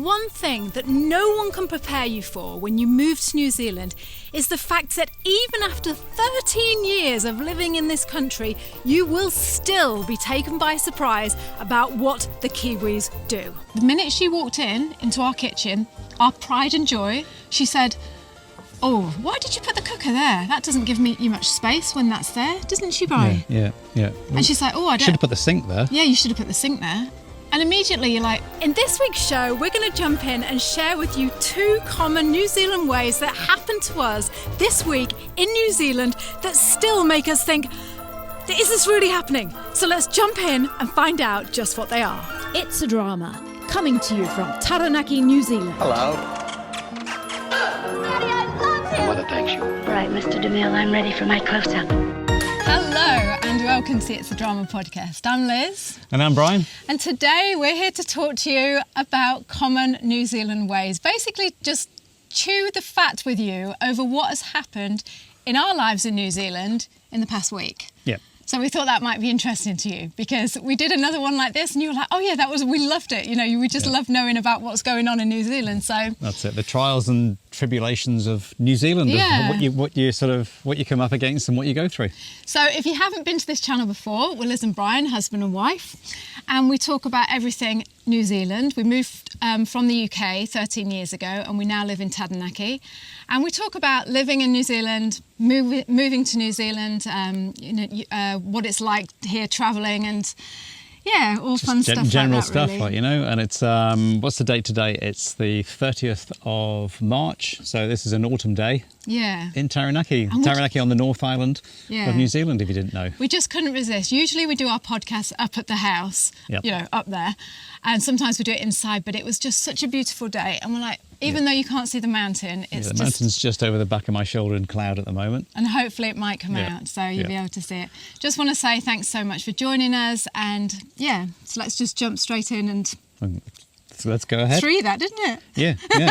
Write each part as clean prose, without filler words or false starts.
one thing that no one can prepare you for when you move to New Zealand is the fact that even after 13 years of living in this country, you will still be taken by surprise about what the Kiwis do. The minute she walked into our kitchen, our pride and joy, she said, "Oh, why did you put the cooker there? That doesn't give you much space when that's there, doesn't she, Brian?" Yeah. And she's like, "Oh, I don't..." Should have put the sink there. Yeah, you should have put the sink there. And immediately you're like... In this week's show, we're going to jump in and share with you 2 common New Zealand ways that happened to us this week in New Zealand that still make us think, is this really happening? So let's jump in and find out just what they are. It's a Drama, coming to you from Taranaki, New Zealand. Hello. Daddy, I love him! Mother thanks you. Right, Mr. DeMille, I'm ready for my close-up. Hello and welcome to It's a Drama podcast. I'm Liz. And I'm Brian. And today we're here to talk to you about common New Zealand ways. Basically just chew the fat with you over what has happened in our lives in New Zealand in the past week. Yeah. So we thought that might be interesting to you because we did another one like this and you were like, oh yeah, we loved it. You know, we just love knowing about what's going on in New Zealand. So that's it. The trials and tribulations of New Zealand, yeah. of what you come up against and what you go through. So if you haven't been to this channel before, we're Liz and Brian, husband and wife, and we talk about everything New Zealand. We moved from the UK 13 years ago and we now live in Taranaki. And we talk about living in New Zealand, moving to New Zealand, what it's like here travelling and all just fun stuff general like that, stuff, really. like, you know. And it's what's the date today? It's the 30th of March. So this is an autumn day. Yeah. In Taranaki. Taranaki on the North Island of New Zealand, if you didn't know. We just couldn't resist. Usually we do our podcast up at the house, up there. And sometimes we do it inside, but it was just such a beautiful day. And we're like, even though you can't see the mountain, it's the mountain's just over the back of my shoulder in cloud at the moment. And hopefully it might come out, so you'll be able to see it. Just want to say thanks so much for joining us. And so let's just jump straight in and... So let's go ahead. 3 that, didn't it? Yeah.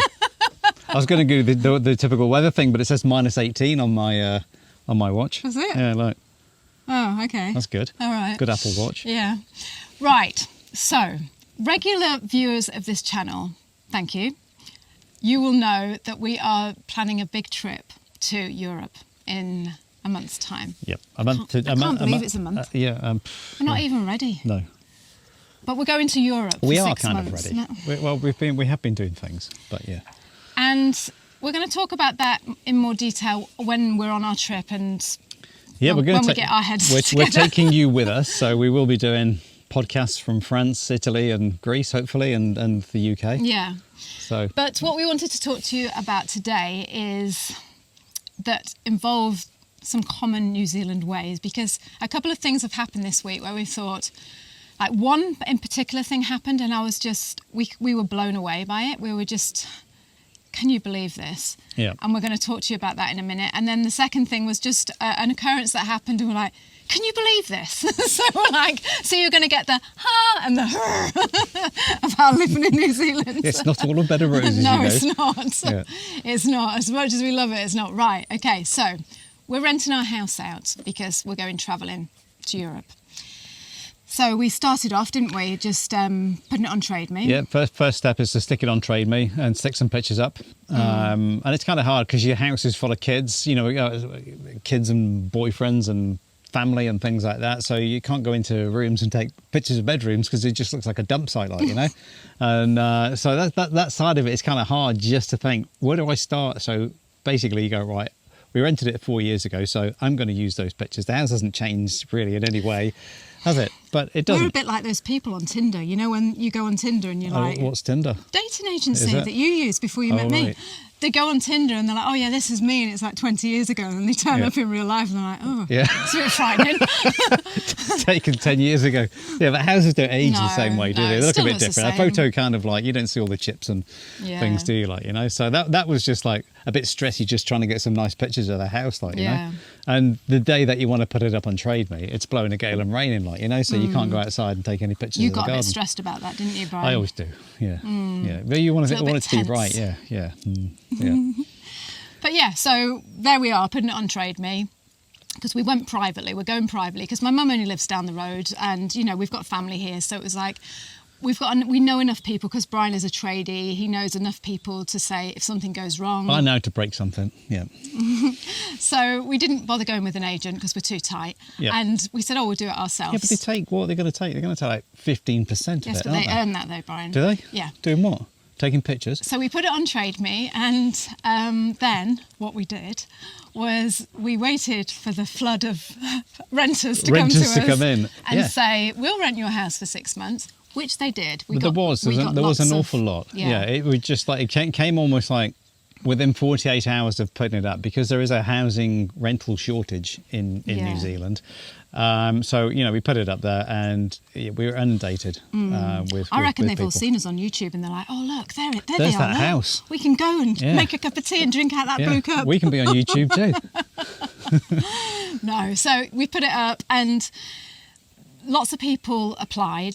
I was going to do the typical weather thing, but it says -18 on my watch. Was it? Yeah, look. Oh, okay. That's good. All right. Good Apple Watch. Yeah. Right. So, regular viewers of this channel, thank you. You will know that we are planning a big trip to Europe in a month's time. Yep. I can't believe it's a month. We're not even ready. No. But we're going to Europe for we are 6 kind months. of ready. We have been doing things, but yeah. And we're going to talk about that in more detail when we're on our trip and when we get our heads together. We're taking you with us, so we will be doing podcasts from France, Italy and Greece, hopefully, and the UK. Yeah. So, but what we wanted to talk to you about today is that involve some common New Zealand ways, because a couple of things have happened this week where we thought, like one in particular thing happened and I was just, we were blown away by it. We were just, can you believe this? Yeah. And we're going to talk to you about that in a minute. And then the second thing was just an occurrence that happened and we're like, can you believe this? So we're like, so you're going to get the ha and the about living in New Zealand. It's not all a bed of roses, no, you know. it's not. Yeah. It's not. As much as we love it, it's not. Right. Okay, so we're renting our house out because we're going travelling to Europe. So we started off, didn't we, just putting it on Trade Me. Yeah, first step is to stick it on Trade Me and stick some pictures up. And it's kind of hard because your house is full of kids, kids and boyfriends and family and things like that. So you can't go into rooms and take pictures of bedrooms because it just looks like a dump site, like, you know. And so that side of it is kind of hard just to think, where do I start? So basically you go, right, we rented it 4 years ago, so I'm going to use those pictures. The house hasn't changed really in any way, has it? But it doesn't. We're a bit like those people on Tinder. You know, when you go on Tinder and you're like... What's Tinder? Dating agency that you used before you met me. Right. They go on Tinder and they're like, oh yeah, this is me, and it's like 20 years ago, and they turn up in real life and they're like, oh, it's a bit frightening. Taken 10 years ago. Yeah, but houses don't age the same way, do they? They look a bit different. A photo kind of like, you don't see all the chips and things, do you? Like, you know, so that was just like a bit stressy, just trying to get some nice pictures of the house, like, you know. And the day that you want to put it up on Trade Me, it's blowing a gale and raining, like, you know, so you can't go outside and take any pictures you of the garden. You got a bit stressed about that, didn't you, Brian? I always do, yeah. But you want it to be right, yeah. But yeah, so there we are, putting it on Trade Me, because we went privately. We're going privately because my mum only lives down the road and, you know, we've got family here. So it was like, we know enough people, because Brian is a tradie. He knows enough people to say if something goes wrong. I know how to break something. Yeah. So we didn't bother going with an agent because we're too tight. Yeah. And we said, we'll do it ourselves. Yeah, but they take what they're going to take. They're going to take like 15% of Yes, it. but they earn that though, Brian. Do they? Yeah. Doing what? Taking pictures. So we put it on Trade Me, and then what we did was we waited for the flood of renters to come to us come in and say, we'll rent your house for 6 months, which they did. There was an awful lot. Yeah, it was just like it came almost like within 48 hours of putting it up, because there is a housing rental shortage in New Zealand. So, we put it up there, and we were inundated with I reckon with they've all people. seen us on YouTube, and they're like, oh, look, there There's they are. that Look. house. We can go and make a cup of tea and drink out that blue cup. We can be on YouTube too. No, so we put it up, and lots of people applied.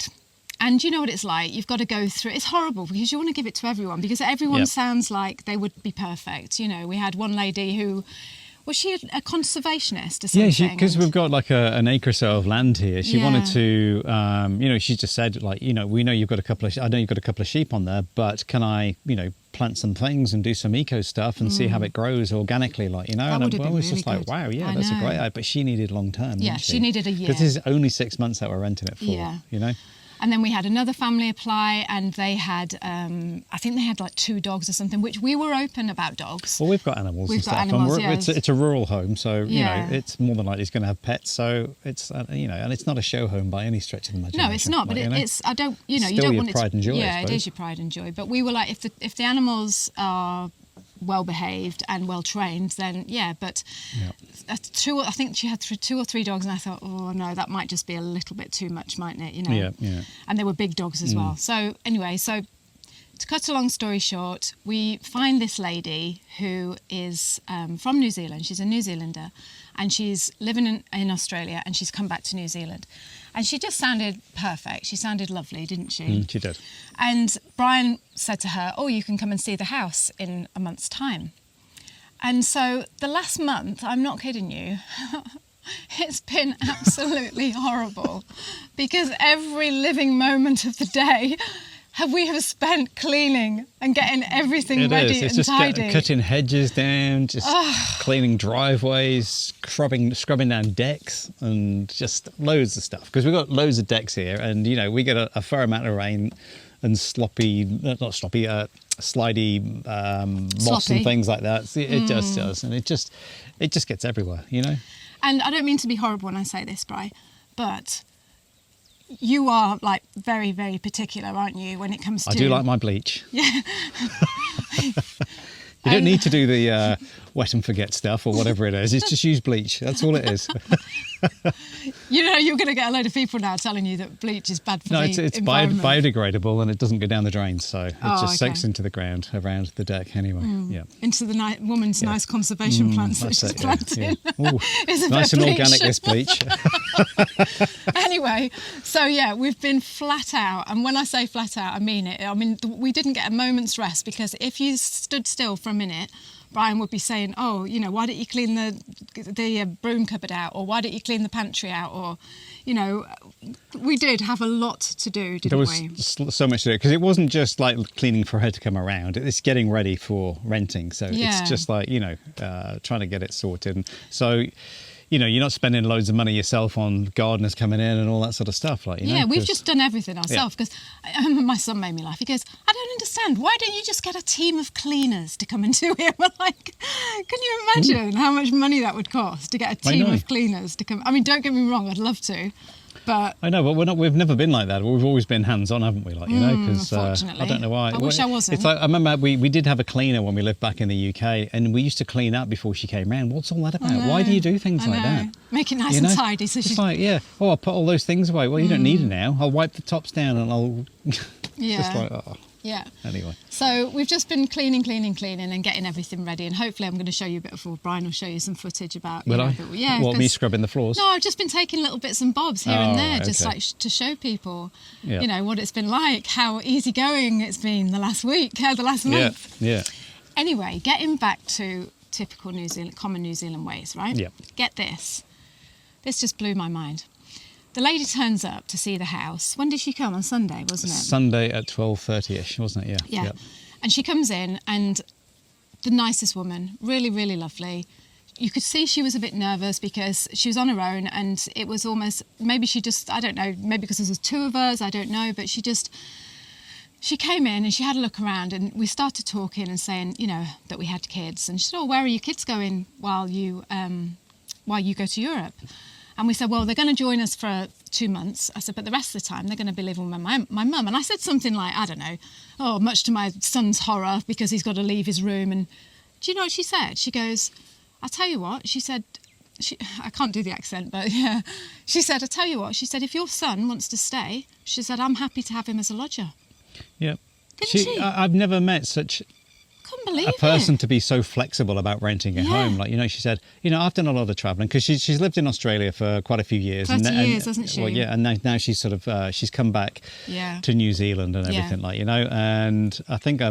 And you know what it's like. You've got to go through. It's horrible because you want to give it to everyone, because everyone sounds like they would be perfect. We had one lady who, was she a conservationist or something? Yeah, because we've got like an acre or so of land here. She wanted to, she just said, like, we know you've got I know you've got a couple of sheep on there, but can I, plant some things and do some eco stuff and see how it grows organically, like, That and would have I been was really just like, good. wow, yeah, I that's a know. great idea. But she needed long term. Yeah, didn't she needed a year. Because this is only 6 months that we're renting it for. Yeah. And then we had another family apply, and they had, I think they had like 2 dogs or something, which we were open about dogs. Well, we've got animals We've and got stuff. animals, and yeah. it's a rural home, so, Yeah. it's more than likely it's going to have pets. So it's, and it's not a show home by any stretch of the imagination. No, it's not, but like, it's, I don't, you Still don't your want it pride to, and joy, I yeah, it suppose. is your pride and joy. But we were like, if the animals are well behaved and well trained, then but I think she had 2 or 3 dogs, and I thought, oh no, that might just be a little bit too much, mightn't it? Yeah. And they were big dogs as well. So anyway, to cut a long story short, we find this lady who is from New Zealand. She's a New Zealander, and she's living in Australia, and she's come back to New Zealand. And she just sounded perfect. She sounded lovely, didn't she? She did. And Brian said to her, oh, you can come and see the house in a month's time. And so the last month, I'm not kidding you, it's been absolutely horrible, because every living moment of the day we have spent cleaning and getting everything ready It's and just tidy. cutting hedges down, just cleaning driveways, scrubbing down decks, and just loads of stuff. Because we've got loads of decks here, and we get a fair amount of rain and slidey moss and things like that. It just does, and it just gets everywhere, And I don't mean to be horrible when I say this, Bri, but you are like very, very particular, aren't you, when it comes to... I do like my bleach. Yeah. You don't need to do the wet and forget stuff or whatever it is. It's just use bleach. That's all it is. You're going to get a load of people now telling you that bleach is bad for the it's environment. biodegradable, and it doesn't go down the drains, so it just okay. soaks into the ground around the deck anyway. Yeah. Into the woman's nice conservation plants that she's planting. Yeah. Ooh, It's a nice bit and of bleach. organic, this bleach. Anyway, so we've been flat out, and when I say flat out, I mean it. I mean, we didn't get a moment's rest, because if you stood still for a minute, Brian would be saying, oh, why don't you clean the broom cupboard out, or why don't you clean the pantry out, or, we did have a lot to do, didn't we? There was so much to do, because it wasn't just like cleaning for her to come around. It's getting ready for renting, so it's just like, trying to get it sorted. And so, you're not spending loads of money yourself on gardeners coming in and all that sort of stuff. Like, we've just done everything ourselves, because my son made me laugh. He goes, I don't understand. Why don't you just get a team of cleaners to come and do it? We're like, can you imagine how much money that would cost to get a team of cleaners to come? I mean, don't get me wrong, I'd love to. But I know, but we've never been like that. We've always been hands-on, haven't we? Like, because unfortunately. I don't know why. I wish I wasn't. It's like, I remember we did have a cleaner when we lived back in the UK, and we used to clean up before she came round. What's all that about? Why do you do things like that? Make it nice and tidy. So it's like, I'll put all those things away. Well, you don't need it now. I'll wipe the tops down, and I'll just like, Yeah. Anyway. So we've just been cleaning and getting everything ready, and hopefully I'm going to show you a bit of, or Brian will show you some footage about... Will I? Yeah. What, me scrubbing the floors? No, I've just been taking little bits and bobs here and there, right, just okay. like to show people, what it's been like, how easygoing it's been the last week, the last month. Yeah. Anyway, getting back to typical common New Zealand ways, right? Yeah. Get this. This just blew my mind. the lady turns up to see the house. When did she come? On Sunday, wasn't it? Sunday at 12:30ish, wasn't it? Yeah. And she comes in, and the nicest woman, really, really lovely. You could see she was a bit nervous because she was on her own, and it was almost, maybe she just, I don't know, maybe because there was two of us, I don't know, but she came in and she had a look around, and we started talking and saying, you know, that we had kids. And she said, oh, where are your kids going while you go to Europe? And we said, well, they're going to join us for 2 months. I said, but the rest of the time, they're going to be living with my mum. And I said something like, I don't know, oh, much to my son's horror because he's got to leave his room. And do you know what she said? She goes, I tell you what, she said, I can't do the accent, but yeah. She said, I tell you what, she said, if your son wants to stay, she said, I'm happy to have him as a lodger. Yeah. Didn't she? I've never met such Couldn't believe a person to be so flexible about renting a home. Like, you know, she said, you know, I've done a lot of traveling because she's lived in Australia for quite a few years. 30 years, hasn't she? Well, yeah, and now she's sort of, she's come back to New Zealand and everything, like, you know, and I think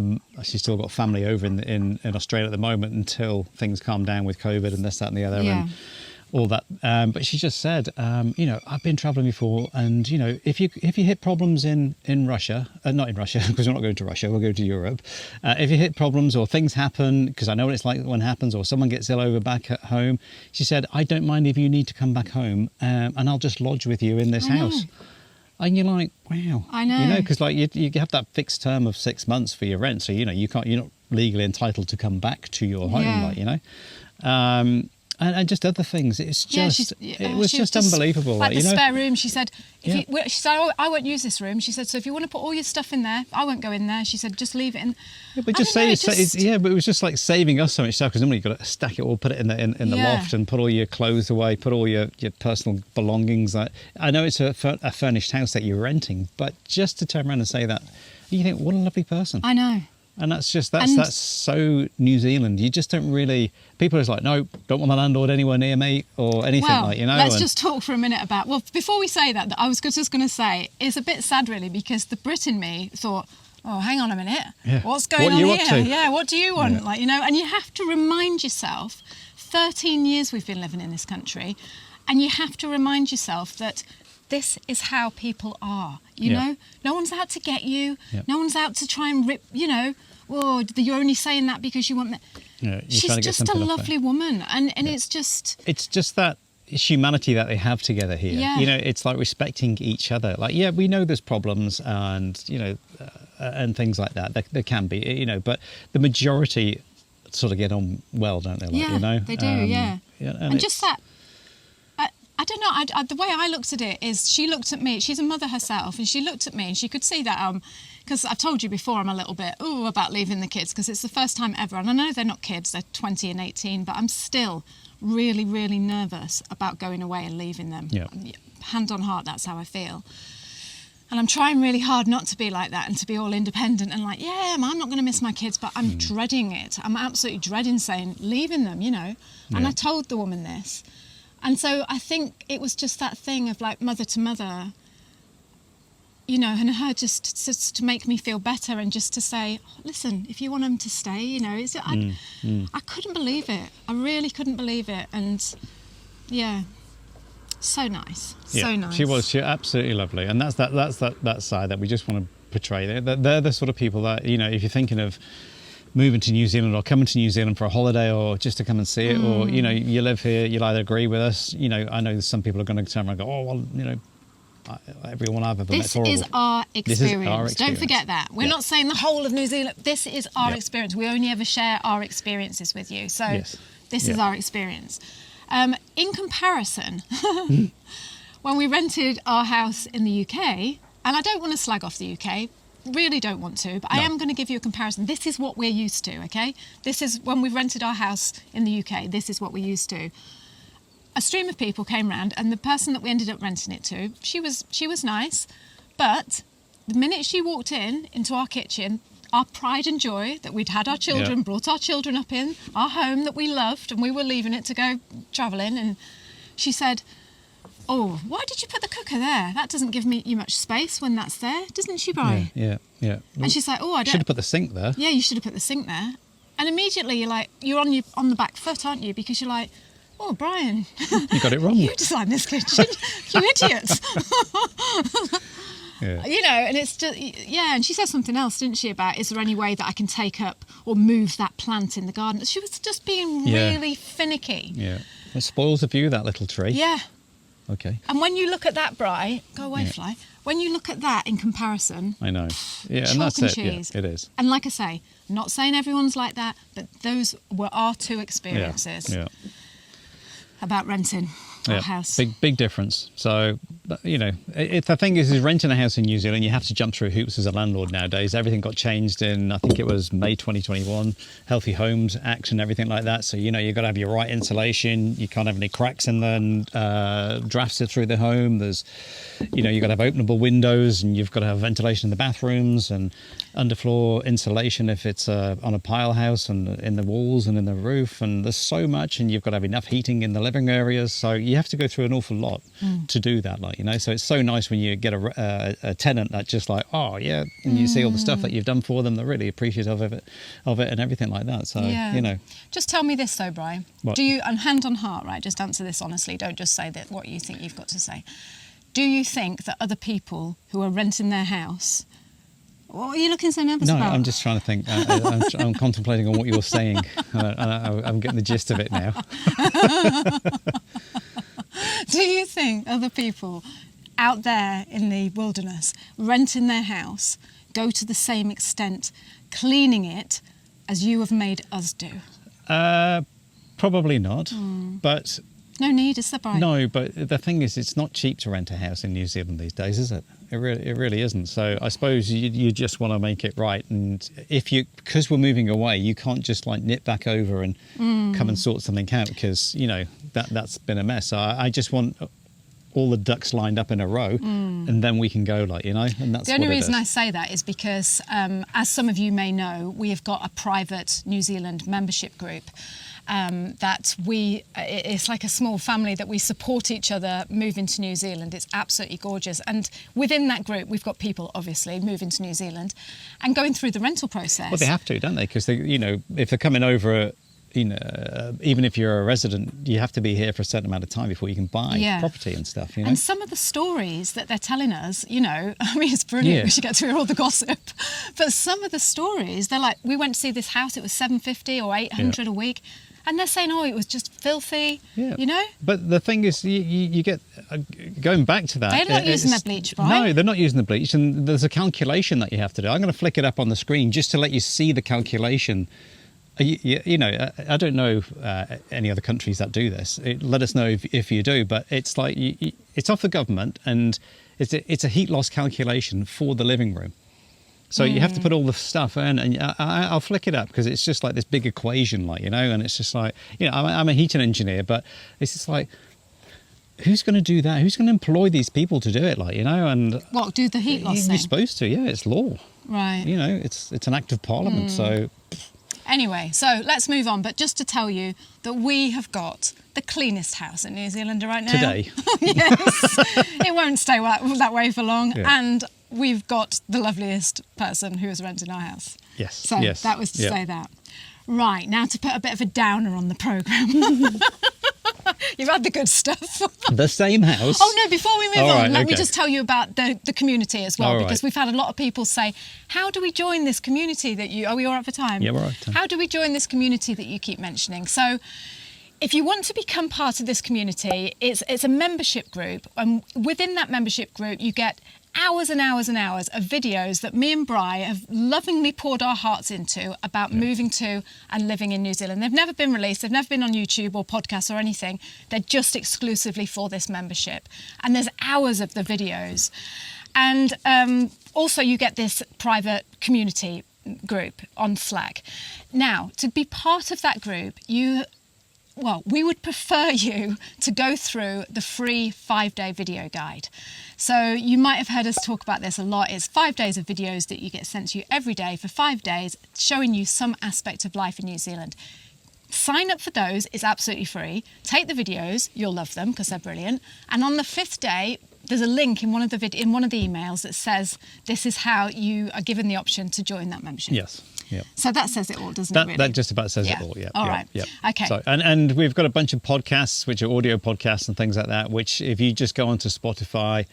she's still got family over in Australia at the moment until things calm down with COVID and this, that and the other. And all that, but she just said, you know, I've been travelling before, and you know, if you hit problems in Russia, not in Russia because we're not going to Russia, we'll go to Europe. If you hit problems or things happen, because I know what it's like when it happens, or someone gets ill over back at home, she said, I don't mind if you need to come back home, and I'll just lodge with you in this house. And you're like, wow, I know, you know, because like you have that fixed term of 6 months for your rent, so you know you're not legally entitled to come back to your home, like, you know. And just other things. It's just, it was just unbelievable. Like, you the know? spare room, she said, she said, oh, I won't use this room. She said, so if you want to put all your stuff in there, I won't go in there. She said, just leave it in. Yeah, but but it was just like saving us so much stuff, because normally you've got to stack it all, put it in the loft, and put all your clothes away, put all your personal belongings. Like, I know it's a furnished house that you're renting, but just to turn around and say that, you think, what a lovely person. I know. And that's so New Zealand. You just don't really, people are just like, no, don't want the landlord anywhere near me or anything, like, you know. Let's just talk for a minute about, well, before we say that, I was just going to say, it's a bit sad really, because the Brit in me thought, oh, hang on a minute, what's going on here? Up to? Yeah, what do you want? Like, you know, and you have to remind yourself, 13 years we've been living in this country, and you have to remind yourself that this is how people are, you know? No one's out to get you. No one's out to try and rip, you know, oh, you're only saying that because you want that. She's just a lovely woman. And it's just... It's just that humanity that they have together here. You know, it's like respecting each other. Like, we know there's problems and, you know, and things like that. There can be, you know, but the majority sort of get on well, don't they? Like, you know? They do, and just that... I don't know, the way I looked at it is she looked at me, she's a mother herself, and she looked at me and she could see that, because I've told you before, I'm a little bit, about leaving the kids, because it's the first time ever, and I know they're not kids, they're 20 and 18, but I'm still really, really nervous about going away and leaving them. Hand on heart, that's how I feel. And I'm trying really hard not to be like that and to be all independent and like, I'm not going to miss my kids, but I'm dreading it. I'm absolutely dreading leaving them, you know. And I told the woman this. And so I think it was just that thing of like mother to mother, you know, and her just to make me feel better and just to say, listen, if you want them to stay, you know, I couldn't believe it. I really couldn't believe it. And so nice, so nice. She was absolutely lovely. And that's that side that we just want to portray. They're the sort of people that, you know, if you're thinking of moving to New Zealand or coming to New Zealand for a holiday or just to come and see it, or, you know, you live here, you'll either agree with us, you know, I know some people are going to turn around and go, oh, well, you know, everyone I've ever met's horrible. This is our experience. Don't forget that. We're not saying the whole of New Zealand. This is our experience. We only ever share our experiences with you. So this is our experience. In comparison, when we rented our house in the UK, and I don't want to slag off the UK, really don't want to, but I am going to give you a comparison. This is what we're used to, okay? This is when we rented our house in the UK, this is what we're used to. A stream of people came round, and the person that we ended up renting it to, she was nice, but the minute she walked into our kitchen, our pride and joy that we'd had our children, brought our children up in, our home that we loved, and we were leaving it to go travelling, and she said, oh, why did you put the cooker there? That doesn't give you much space when that's there, doesn't she, Bri? Yeah. And she's like, oh, I don't... should have put the sink there. Yeah, you should have put the sink there. And immediately you're on the back foot, aren't you? Because you're like, Oh, Brian. You got it wrong. You designed this kitchen. You idiots. Yeah. You know, and it's just, yeah, and she said something else, didn't she, about is there any way that I can take up or move that plant in the garden? She was just being really finicky. Yeah. It spoils the view, that little tree. Yeah. Okay. And when you look at that, Bri, go away, fly. When you look at that in comparison, I know. Yeah, chalk and that's and it. cheese. Yeah, it is. And like I say, not saying everyone's like that, but those were our two experiences about renting our house. Big difference. So, you know, the thing is renting a house in New Zealand, you have to jump through hoops as a landlord nowadays. Everything got changed in, I think it was May 2021, Healthy Homes Act and everything like that. So, you know, you've got to have your right insulation. You can't have any cracks in there drafts it through the home. There's, you know, you've got to have openable windows and you've got to have ventilation in the bathrooms and underfloor insulation if it's on a pile house and in the walls and in the roof. And there's so much, and you've got to have enough heating in the living areas. So you have to go through an awful lot to do that, like, you know. So it's so nice when you get a tenant that's just like, oh yeah, and you see all the stuff that you've done for them. They're really appreciative of it and everything like that. So you know. Just tell me this though, Brian. What? Do you, and hand on heart, right? Just answer this honestly. Don't just say that what you think you've got to say. Do you think that other people who are renting their house? What are you looking so nervous No, about? I'm just trying to think. I'm contemplating on what you're saying. I'm getting the gist of it now. Do you think other people out there in the wilderness renting their house go to the same extent cleaning it as you have made us do? Probably not. But no need, is there, Brian? no. But the thing is, it's not cheap to rent a house in New Zealand these days, is it? It really isn't. So I suppose you just want to make it right. And because we're moving away, you can't just like nip back over and come and sort something out, because, you know, that's been a mess. So I just want all the ducks lined up in a row and then we can go, like, you know, and that's the only reason I say that is because, as some of you may know, we have got a private New Zealand membership group. It's like a small family that we support each other moving to New Zealand. It's absolutely gorgeous. And within that group, we've got people, obviously, moving to New Zealand and going through the rental process. Well, they have to, don't they? Because, you know, if they're coming over, you know, even if you're a resident, you have to be here for a certain amount of time before you can buy property and stuff, you know? And some of the stories that they're telling us, you know, I mean, it's brilliant. We should get to hear all the gossip. But some of the stories, they're like, we went to see this house, it was $750 or $800 a week. And they're saying, oh, it was just filthy, you know? But the thing is, you get, going back to that... They're not using their bleach, right? No, they're not using the bleach, and there's a calculation that you have to do. I'm going to flick it up on the screen just to let you see the calculation. You know, I don't know any other countries that do this. Let us know if you do, but it's like, it's off the government, and it's a heat loss calculation for the living room. So you have to put all the stuff in, and I'll flick it up because it's just like this big equation, like, you know, and it's just like, you know, I'm a heating engineer, but it's just like, who's going to do that? Who's going to employ these people to do it, like, you know? And what, do the heat loss You're supposed to, yeah, it's law. Right. You know, it's an act of parliament, so... Anyway, so let's move on, but just to tell you that we have got the cleanest house in New Zealand right now. Today. Yes. It won't stay that way for long. Yeah. And we've got the loveliest person who is renting our house. Yes. So that was to say that. Right, now to put a bit of a downer on the programme. You've had the good stuff. The same house? Oh, no, before we move on, let me okay. just tell you about the community as well, because we've had a lot of people say, how do we join this community that you... Are we all right for time? Yeah, we're all right for time. How do we join this community that you keep mentioning? So if you want to become part of this community, it's a membership group, and within that membership group, you get hours and hours and hours of videos that me and Bri have lovingly poured our hearts into about moving to and living in New Zealand. They've never been released, they've never been on YouTube or podcasts or anything. They're just exclusively for this membership. And there's hours of the videos. And also you get this private community group on Slack. Now, to be part of that group, we would prefer you to go through the free 5-day video guide. So you might have heard us talk about this a lot. It's 5 days of videos that you get sent to you every day for 5 days, showing you some aspect of life in New Zealand. Sign up for those, it's absolutely free. Take the videos, you'll love them because they're brilliant. And on the 5th day, there's a link in one of the emails that says this is how you are given the option to join that membership. Yes. Yep. So that says it all, doesn't That it, really? that just about says Yeah. it all. Yeah. All yeah, right. Yeah. Okay. So and we've got a bunch of podcasts, which are audio podcasts and things like that. Which if you just go onto Spotify,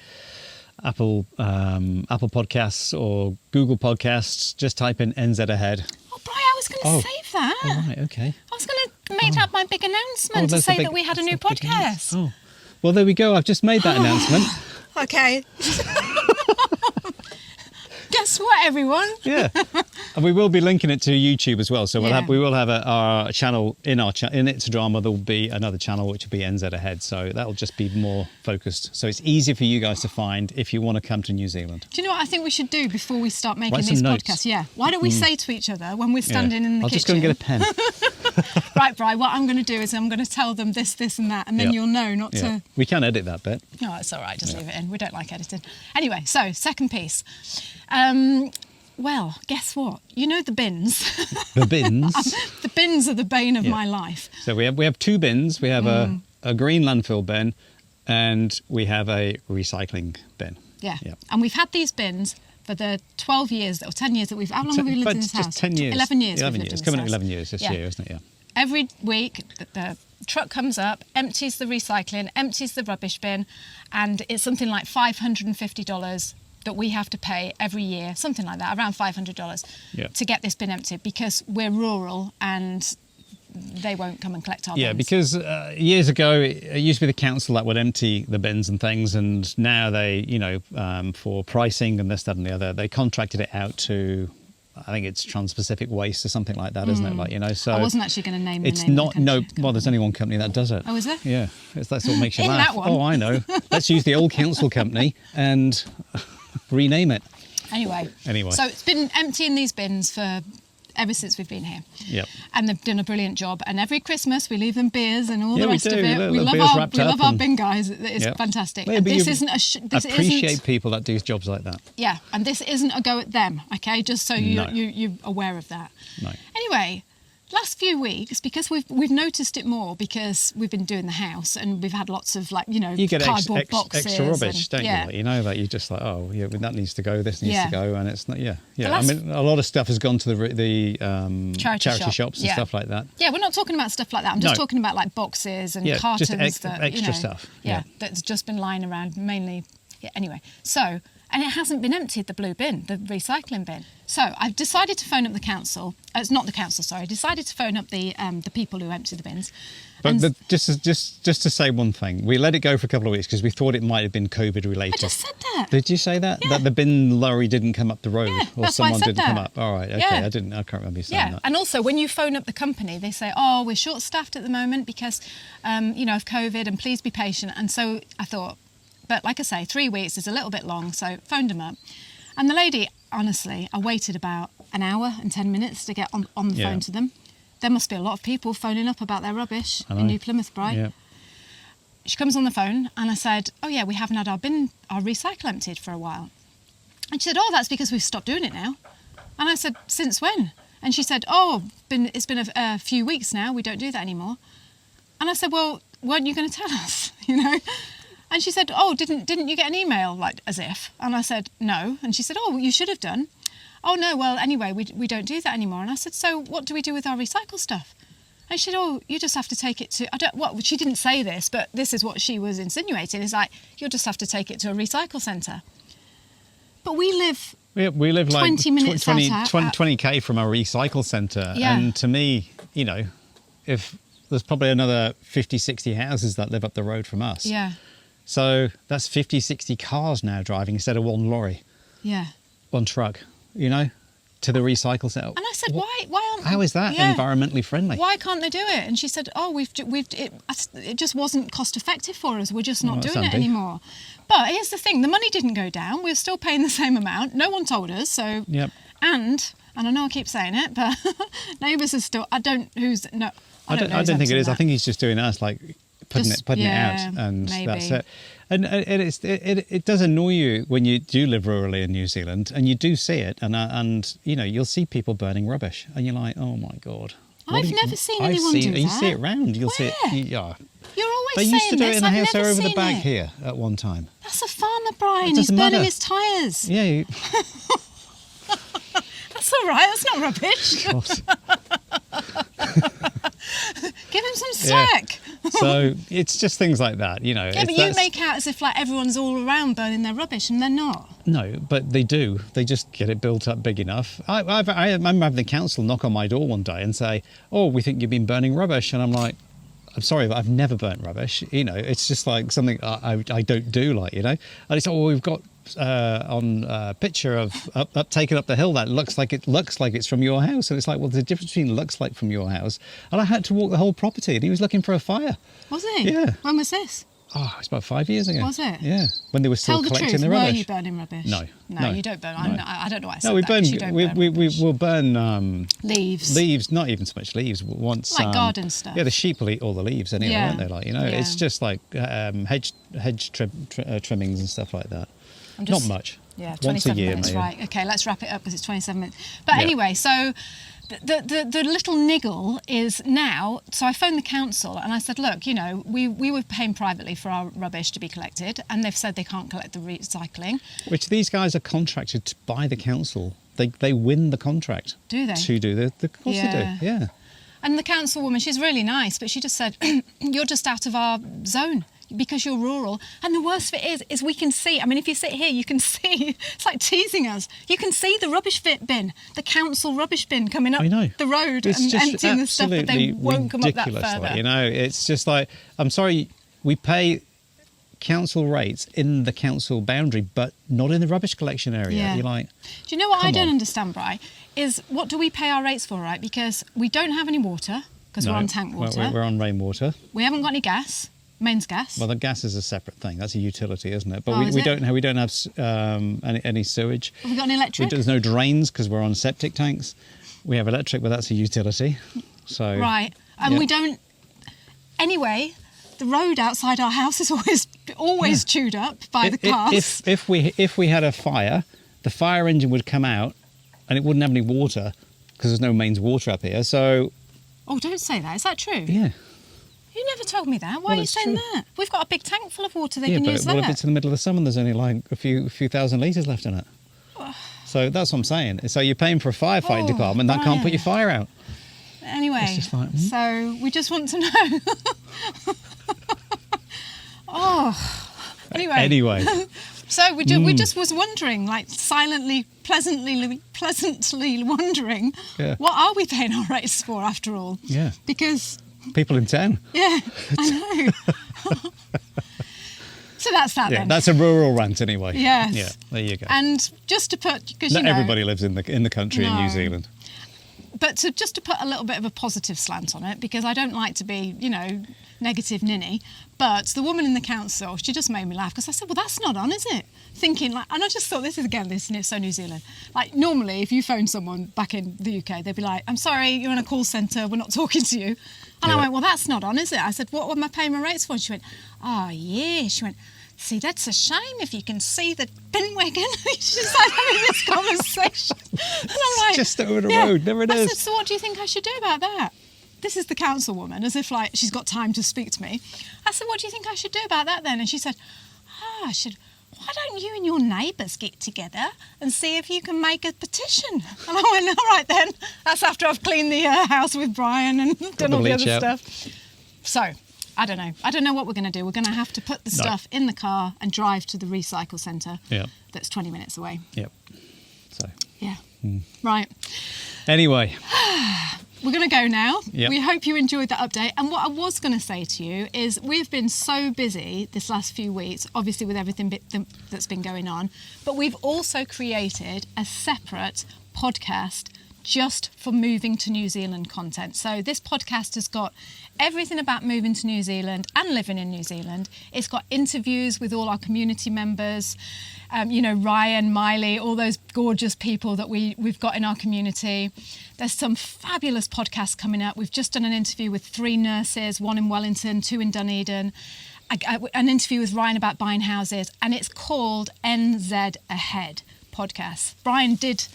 Apple Podcasts or Google Podcasts, just type in NZ Ahead. Oh, Brian, I was going to save that. Oh, right. Okay. I was going to make that my big announcement to there's the say big- that we had a that's new the big podcast. announce- Oh. Well, there we go. I've just made that announcement. Okay. Guess what, everyone? Yeah, and we will be linking it to YouTube as well. So Yeah. we will have our channel in It's a Drama. There will be another channel which will be NZ Ahead. So that'll just be more focused. So it's easier for you guys to find if you want to come to New Zealand. Do you know what I think we should do before we start making Write some these notes. podcasts? Yeah. Why don't we say to each other when we're standing in the I'll kitchen? just go and get a pen. Right, Brian, what I'm going to do is I'm going to tell them this, and that, and then Yeah. you'll know not Yeah. to... We can edit that bit. No, it's all right. Just leave it in. We don't like editing. Anyway, so second piece. Well, guess what? You know the bins. The bins. The bins are the bane of Yeah. my life. So we have two bins. We have a green landfill bin, and we have a recycling bin. Yeah. Yeah. And we've had these bins for the 12 years or 10 years that we've... How long have we lived But in this just house? 10 years. 11 years. 11 we've lived years. in Coming this up house. 11 years this Yeah. year, isn't it? Yeah. Every week, the truck comes up, empties the recycling, empties the rubbish bin, and it's something like $550 that we have to pay every year, something like that, around $500 Yeah. to get this bin emptied because we're rural and they won't come and collect our Yeah, bins. because years ago it used to be the council that would empty the bins and things, and now they, for pricing and this, that, and the other, they contracted it out to, I think it's Trans-Pacific Waste or something like that, isn't it? So I wasn't actually going to name the it's name not of the country. well, there's only one company that does it. Oh, is there? Yeah, that's what makes you In laugh. that one. Oh, I know. Let's use the old council company and rename it. Anyway. So it's been emptying these bins for ever since we've been here. Yep. And they've done a brilliant job. And every Christmas we leave them beers and all Yeah, the we rest do. of it. Little We love beers our wrapped we love up our and- bin guys. It's Yep. fantastic. Well, And but this you isn't a appreciate people that do jobs like that. Yeah, and this isn't a go at them, okay? Just so you're No. aware of that. No. Anyway, last few weeks, because we've noticed it more because we've been doing the house and we've had lots of You get cardboard boxes extra rubbish, and, don't yeah. you? Like, you know that you're just like, oh yeah, well, that needs to go, this needs Yeah. to go, and it's not. Yeah. The I last- mean, a lot of stuff has gone to the charity shops and yeah. stuff like that. Yeah, we're not talking about stuff like that. I'm just No. talking about like boxes and Yeah, just cartons that extra stuff. Yeah. that's just been lying around mainly. Yeah. Anyway, so and it hasn't been emptied, the blue bin, the recycling bin. So I've decided to phone up the council. It's not the council, sorry. I decided to phone up the people who empty the bins. But And just to say one thing, we let it go for a couple of weeks because we thought it might have been COVID related. I just said that. Did you say that? Yeah. That the bin lorry didn't come up the road, Yeah, or that's why I someone said didn't come that. up? All right, okay. Yeah. I can't remember you saying Yeah, that. and also when you phone up the company, they say, "Oh, we're short-staffed at the moment because, of COVID, and please be patient." And so I thought, but like I say, 3 weeks is a little bit long, so phoned them up, and the lady, honestly, I waited about an hour and 10 minutes to get on the Yeah. phone to them. There must be a lot of people phoning up about their rubbish I know. in New Plymouth, Bright. Yeah. She comes on the phone, and I said, "Oh yeah, we haven't had our recycle emptied for a while." And she said, "Oh, that's because we've stopped doing it now." And I said, "Since when?" And she said, "Oh, it's been a few weeks now. We don't do that anymore." And I said, "Well, weren't you going to tell us?" And she said, "Oh, didn't you get an email?" Like as if. And I said, "No." And she said, "Oh, you should have done." "Oh no, well anyway, we don't do that anymore." And I said, "So what do we do with our recycle stuff?" And she said, "Oh, you just have to take it to..." She didn't say this, but this is what she was insinuating. It's like, you'll just have to take it to a recycle centre. But we live... We live like 20 minutes 20k from a recycle centre. Yeah. And to me, if there's probably another 50, 60 houses that live up the road from us. Yeah, So that's 50, 60 cars now driving instead of one lorry, yeah. one truck, to the recycle centre. And I said, why aren't... How is that Yeah. environmentally friendly? Why can't they do it? And she said, "Oh, it just wasn't cost effective for us. We're just not that's doing it handy. anymore." But here's the thing: the money didn't go down. We're still paying the same amount. No one told us. So, Yep. and I know I keep saying it, but neighbours are still. I don't know who's I don't think it is. I think he's just doing us like putting it out, and maybe. that's it. And it does annoy you when you do live rurally in New Zealand and you do see it, and you'll see people burning rubbish, and you're like, oh my god. I've never seen anyone do that. You see it round. You'll see Where? it. Yeah. You're always They saying used to do this. it in the I've house never over the seen back it. here at one time. That's a farmer, Brian. It He's doesn't burning matter. his tyres. Yeah. That's That's all right. That's not rubbish. Give him some slack. Yeah. So it's just things like that, you know. Yeah, but you make out as if like everyone's all around burning their rubbish, and they're not. No, but they do. They just get it built up big enough. I remember having the council knock on my door one day and say, "Oh, we think you've been burning rubbish," and I'm like, "I'm sorry, but I've never burnt rubbish." You know, it's just like something I don't do, like, you know. And it's, "Oh, we've got on a picture of up taken up the hill that looks like it's from your house," and it's like, well, there's a difference between looks like from your house, and I had to walk the whole property, and he was looking for a fire. Was he? Yeah. When was this? Oh, it's about 5 years ago. Was it? Yeah, when they were still collecting the rubbish. Were you burning rubbish? No, you don't burn. No. I don't know why I said No, we that, burn. 'cause you don't burn We'll burn leaves. Leaves, not even so much leaves. Once like garden stuff. Yeah, the sheep will eat all the leaves anyway, Yeah. won't they? Like, you know, Yeah. it's just like hedge trimmings and stuff like that. Not much. Yeah, once 27 a year, minutes, maybe. right. Okay, let's wrap it up because it's 27 minutes. But Yeah. anyway, so the little niggle is now, so I phoned the council and I said, look, you know, we were paying privately for our rubbish to be collected, and they've said they can't collect the recycling. Which these guys are contracted by the council. They win the contract. Do they? To do the of course Yeah. they do. Yeah. And the councilwoman, she's really nice, but she just said, you're just out of our zone because you're rural. And the worst of it is we can see, I mean, if you sit here, you can see, it's like teasing us. You can see the rubbish bin, the council rubbish bin coming up the road It's and just emptying the stuff, but they won't come up that ridiculous, further. like, you know, it's just like, I'm sorry, we pay council rates in the council boundary, but not in the rubbish collection area. Yeah. You're like, do you know what I come don't on. understand, Bri? Is what do we pay our rates for, right? Because we don't have any water, because we're on tank water. We're on rainwater. We haven't got any gas, mains gas. Well, the gas is a separate thing. That's a utility, isn't it? But Oh, is we it? don't have any sewage. Have we got any electric? There's no drains because we're on septic tanks. We have electric, but that's a utility. So Right, and yeah. we don't. Anyway, the road outside our house is always chewed up by the cars. If we had a fire, the fire engine would come out, and it wouldn't have any water because there's no mains water up here. So Oh, don't say that. Is that true? yeah. You never told me that. Why Well, are you it's saying true. that? We've got a big tank full of water. They Yeah, can but use what if that. it's in the middle of the summer and there's only like a few thousand litres left in it? So that's what I'm saying. So you're paying for a firefighting department that can't put your fire out. Anyway, It's just like, so we just want to know. Anyway. So we just was wondering, like silently, pleasantly wondering, Yeah. what are we paying our rates for after all? Yeah. Because, People in town. yeah, I know. So that's that Yeah, then. that's a rural rant anyway. Yes. Yeah, there you go. And just to put, because Not you know, everybody lives in the country in No. New Zealand. but just to put a little bit of a positive slant on it, because I don't like to be, you know, negative ninny, but the woman in the council, she just made me laugh because I said, well, that's not on, is it? Thinking like, and I just thought, this is so New Zealand. Like normally, if you phone someone back in the UK, they'd be like, I'm sorry, you're in a call centre, we're not talking to you. And I went, well, that's not on, is it? I said, what am I paying my rates for? And she went, oh, yeah. She went, see, that's a shame if you can see the bin wagon. She's like having this conversation. And I'm like, Just over the road, there it I is. said, so what do you think I should do about that? This is the councilwoman, as if like she's got time to speak to me. I said, what do you think I should do about that then? And she said, I should, why don't you and your neighbours get together and see if you can make a petition? And I went, all right then. That's after I've cleaned the house with Brian and done all the other bleach out. stuff. So, I don't know. I don't know what we're going to do. We're going to have to put the stuff in the car and drive to the recycle centre. Yeah. That's 20 minutes away. Yep. So Yeah. Right. anyway, We're going to go now. Yep. We hope you enjoyed that update. And what I was going to say to you is we've been so busy this last few weeks, obviously with everything that's been going on, but we've also created a separate podcast just for moving to New Zealand content. So this podcast has got everything about moving to New Zealand and living in New Zealand. It's got interviews with all our community members, you know, Ryan, Miley, all those gorgeous people that we've got in our community. There's some fabulous podcasts coming up. We've just done an interview with 3 nurses, 1 in Wellington, 2 in Dunedin, an interview with Ryan about buying houses, and it's called NZ Ahead podcast. Brian did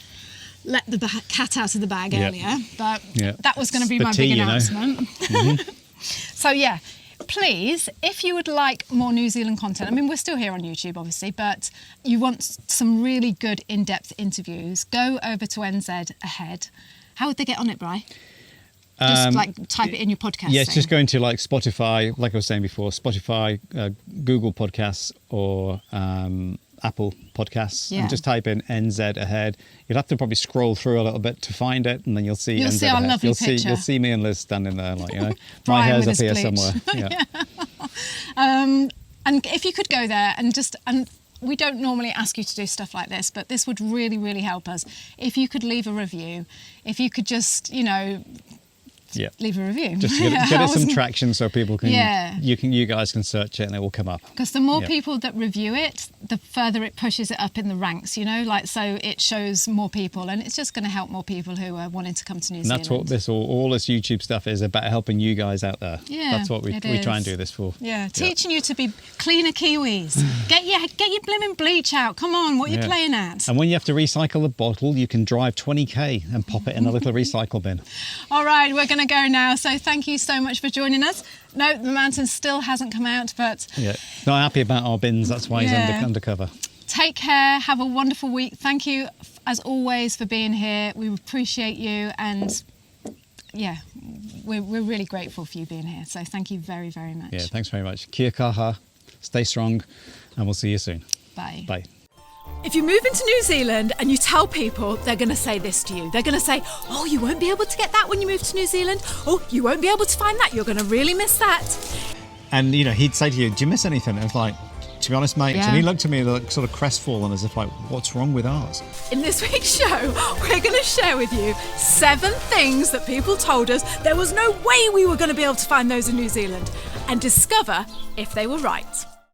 let the cat out of the bag earlier, but that was going to be my The tea, big you know. announcement. So yeah, Please, if you would like more New Zealand content, I mean, we're still here on YouTube, obviously, but you want some really good in-depth interviews, go over to NZ Ahead. How would they get on it, Bri? Just type it in your podcast. Yes, just going to like Spotify, like I was saying before, Spotify, Google Podcasts, or Apple Podcasts, and just type in NZ Ahead. You'll have to probably scroll through a little bit to find it, and then you'll see. You'll NZ see our Ahead. lovely picture. You'll see me and Liz standing there, like, you know, my hair's up here somewhere. Yeah. And if you could go there and we don't normally ask you to do stuff like this, but this would really, really help us. If you could leave a review, if you could just, leave a review. Just to get it some traction so people can, you guys can search it and it will come up. Because the more people that review it, the further it pushes it up in the ranks, so it shows more people, and it's just going to help more people who are wanting to come to New Zealand. That's what all this YouTube stuff is about, helping you guys out there. Yeah, that's what we try and do this for. Yeah, teaching you to be cleaner Kiwis. Get your blimmin' bleach out. Come on, what are you playing at? And when you have to recycle a bottle, you can drive 20k and pop it in a little recycle bin. All right, we're going to go now. So thank you so much for joining us. No, the mountain still hasn't come out, but not happy about our bins. That's why he's undercover. Take care. Have a wonderful week. Thank you, as always, for being here. We appreciate you, and we're really grateful for you being here. So thank you very, very much. Yeah, thanks very much. Kia kaha. Stay strong, and we'll see you soon. Bye. Bye. If you move into New Zealand and you tell people, they're going to say this to you. They're going to say, oh, you won't be able to get that when you move to New Zealand. Oh, you won't be able to find that. You're going to really miss that. And, he'd say to you, do you miss anything? And it's like, to be honest, mate. Yeah. And he looked at me like, sort of crestfallen, as if like, what's wrong with ours? In this week's show, we're going to share with you 7 things that people told us there was no way we were going to be able to find those in New Zealand, and discover if they were right.